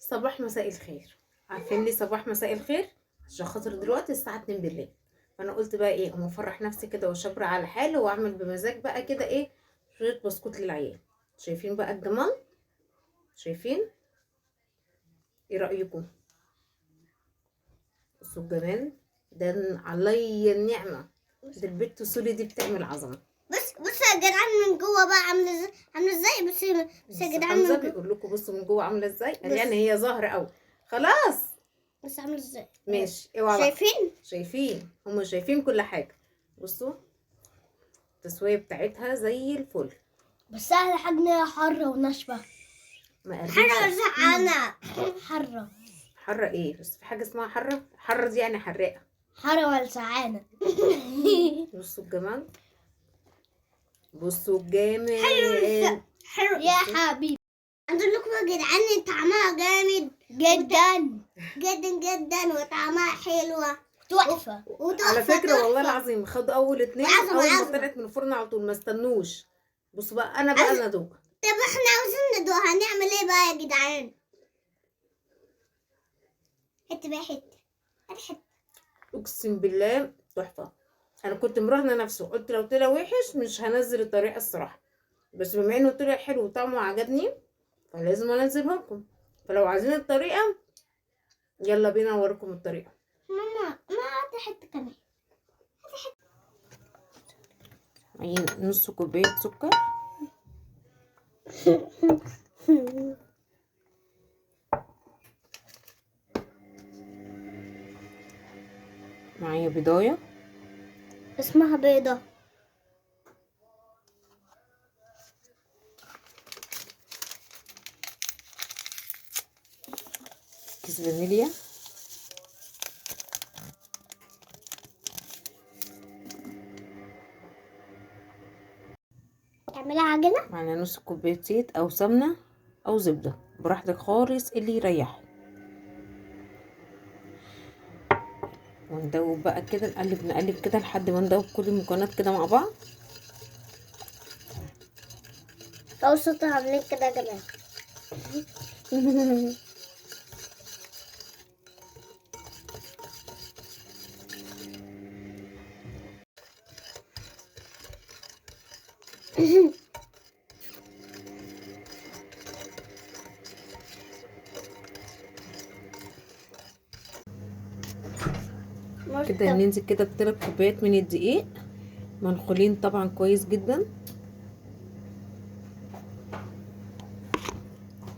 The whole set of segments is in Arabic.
صباح مساء الخير. عارفين ليه صباح مساء الخير؟ عشان خاطر دلوقتي الساعة 2 بالليل. فانا قلت بقى ايه، اما افرح نفسي كده واشبر على حالي واعمل بمزاج بقى كده ايه، شوية بسكوت للعيال. شايفين بقى الجمال؟ شايفين؟ ايه رأيكم؟ بصوا الجمال ده، عليا النعمة. ده البت سولي دي بتعمل عظمة. بص يا جدعان من جوه بقى عامله ازاي بس يا جدعان حمزة من جوه. بيقول لكم بصوا من جوه عاملة ازاي، قال بص. يعني هي ظاهرة قوي. خلاص بس عامله ازاي؟ ماشي، اوعى بقى. شايفين؟ شايفين، هم شايفين كل حاجة. بصوا التسوية بتاعتها زي الفل. بس احلى حاجه ان هي حره وناشفه. ما قربتش. حره زعانه. حره. حرة ايه بس؟ في حاجة اسمها حرة؟ حرة دي يعني حراقة. حره ولا سعانه. بصوا الجمال، بصوا الجمال. حلو يا حبيبي. عايز اقول لكم يا جدعان طعمها جامد جدا جدا جدا وطعمها حلوه تحفه. على فكرة والله العظيم خدوا اول اتنين، عظمة، اول ما عظمة. طلعت من الفرن على طول ما استنوش. بصوا بقى انا بقى ندوق. طب احنا عاوزين ندوق، هنعمل ايه بقى يا جدعان؟ حته بقى حته. اقسم بالله تحفة. انا كنت مراهنة نفسي وقلت لو طلع وحش مش هنزل الطريقة الصراحة، بس بما انه طلع حلو وطعمه عجبني فلازم انزله لكم. فلو عايزين الطريقة يلا بينا اوريكم الطريقة. ماما ما هات حته كمان. عين نص كوباية سكر، معايا بضاية اسمها بيضة. كيس فانيليا، تعملها عجينة. معانا نص كوباية زيت او سمنة او زبدة براحتك خالص اللي يريحك. وندوب بقى كده، نقلب كده لحد ما ندوب كل المكونات كده مع بعض. أو صوت عاملين كده يا جماعة. كده ننزل كده ب3 كوبايات من الدقيق منخولين طبعا كويس جدا.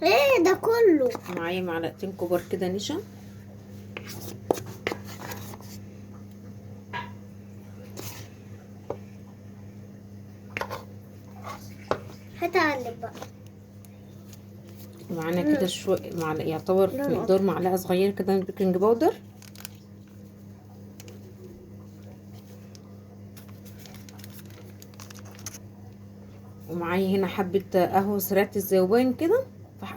ايه ده كله؟ معايا معلقتين كبار كده نشا، هتقلب بقى. معانا كده شوية يعتبر في مقدار معلقة صغيرة كده من البيكنج باودر، ومعايا هنا حبة قهوة سريعة الذوبان كده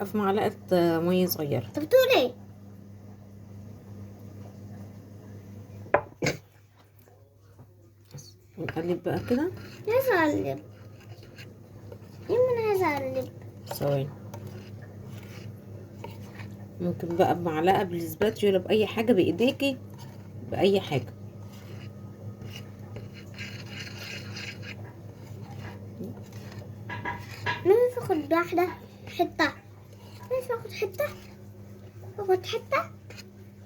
في معلقة مية صغيرة. انت بتقول ايه؟ نقلب بقى كده. عايزة اقلب. يمكن عايزة اقلب. ثواني. ممكن بقى بمعلقة بالسباتيولا بأي حاجة بإيديكي، بأي حاجة. مش اخد واحدة حتة. مش اخد حتة. اخد حتة.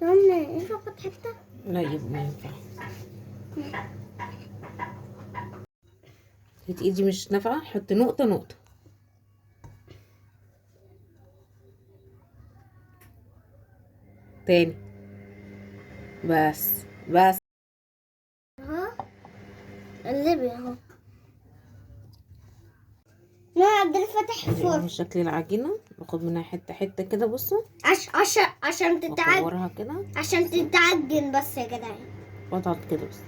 مش اخد حتة. لا يبقى ما ينفع. ايدي مش نافعة، حط نقطة نقطة. تاني. بس اهو قلبي اهو. ما عبد فتح الفرن. شكل العجينة باخد منها حتة حتة كده. بصوا عشان تتعجن. اكورها كده عشان تتعجن بس يا جدعان. واضغط كده بس.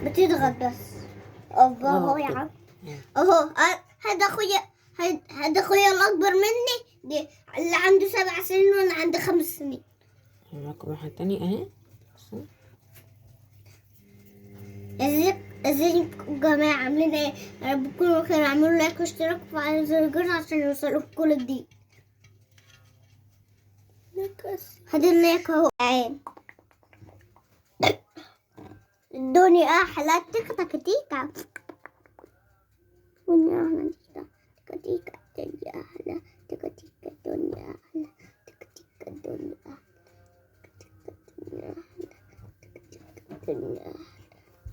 بتضغط بس. اهو يا عم. اهو هذا اخويا الاكبر مني، دي اللي عنده 7 سنين وانا عندي 5 سنين. معاكم واحدة تانية اهي. ازيكم يا جماعه عاملين ايه؟ يا رب تكونوا بخير. اعملوا لايك واشتراك وفعلوا زر الجرس عشان يوصلكم كل جديد. هدلك اهو عين. الدنيا احلى تيكا تيكا تيكا. الدنيا احلى تيكا تيكا الدنيا احلى تيكا تيكا الدنيا احلى تيكا تيكا الدنيا احلى تيكا تيكا الدنيا احلى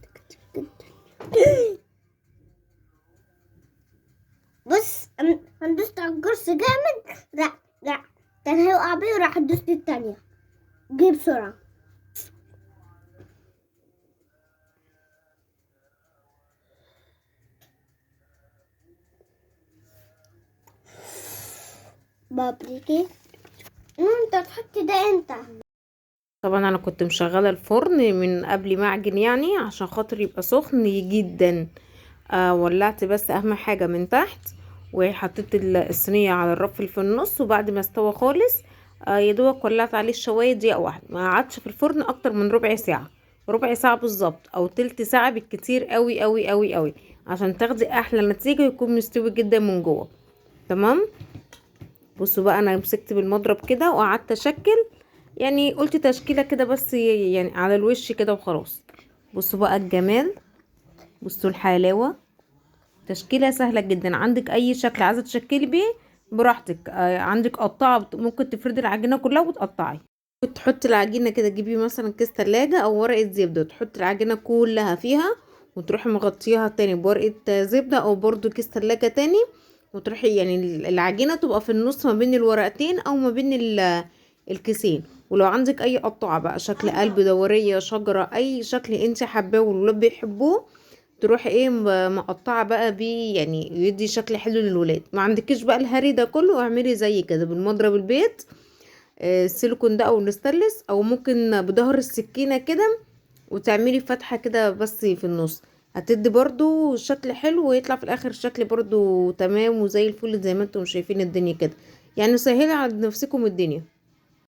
تيكا تيكا. بص انا دوست على الجرس جامد. لا كان هيقع بيه وراح دوست التانية. جيب بسرعة. بابريكي انت تحط ده انت. طبعا انا كنت مشغله الفرن من قبل ما اعجن، يعني عشان خاطر يبقى سخن جدا. ولعت بس اهم حاجه من تحت، وحطيت الصينيه على الرف اللي في النص، وبعد ما استوى خالص يا دوبك ولعت عليه الشوايه دقيقه واحده. ما قعدش في الفرن اكتر من ربع ساعه، ربع ساعه بالظبط او تلت ساعه بالكتير قوي قوي قوي قوي، عشان تاخدي احلى نتيجه، يكون مستوي جدا من جوه. تمام. بصوا بقى انا مسكت بالمضرب كده وقعدت اشكل، يعني قلت تشكيله كده بس يعني على الوش كده وخلاص. بصوا بقى الجمال، بصوا الحلاوه. تشكيله سهله جدا، عندك اي شكل عايزه تشكلي بيه براحتك. عندك قطعه ممكن تفردي العجينه كلها وتقطعي. ممكن تحطي العجينه كده، تجيبي مثلا كيس تلاجة او ورقه زبده، تحطي العجينه كلها فيها، وتروحي مغطيها تاني بورقه زبده او برضو كيس تلاجة تاني، وتروحي يعني العجينه تبقى في النص ما بين الورقتين او ما بين الكيسين. ولو عندك اي قطعه بقى شكل قلب، دوريه، شجره، اي شكل انت حباه والولاد بيحبوه، تروحي ايه مقطعه بقى بيه، يعني يدي شكل حلو للولاد. ما عندكيش بقى الهري ده كله، اعملي زي كده بالمضرب البيت، السيليكون ده او الستانلس، او ممكن بظهر السكينه كده، وتعملي فتحه كده بس في النص، هتدي برضو شكل حلو، ويطلع في الاخر شكل برضو تمام وزي الفل زي ما انتم شايفين الدنيا كده. يعني سهلي على نفسكم الدنيا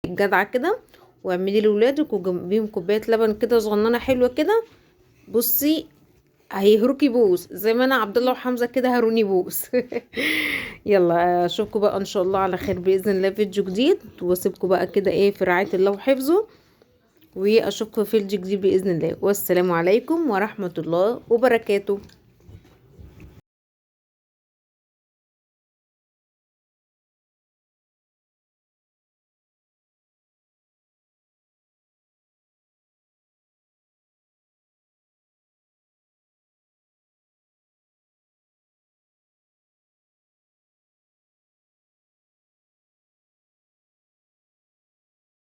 جدعه كده، واعملي لولادك وجنبيهم كوبايه لبن كده صغننه حلوه كده. بصي هيهروكي بوس زي ما انا عبد الله وحمزه كده هروني بوس. يلا اشوفكم بقى ان شاء الله على خير باذن الله فيديو جديد، واسيبكم بقى كده ايه في رعايه الله وحفظه، واشوفكم في فيديو جديد باذن الله، والسلام عليكم ورحمه الله وبركاته.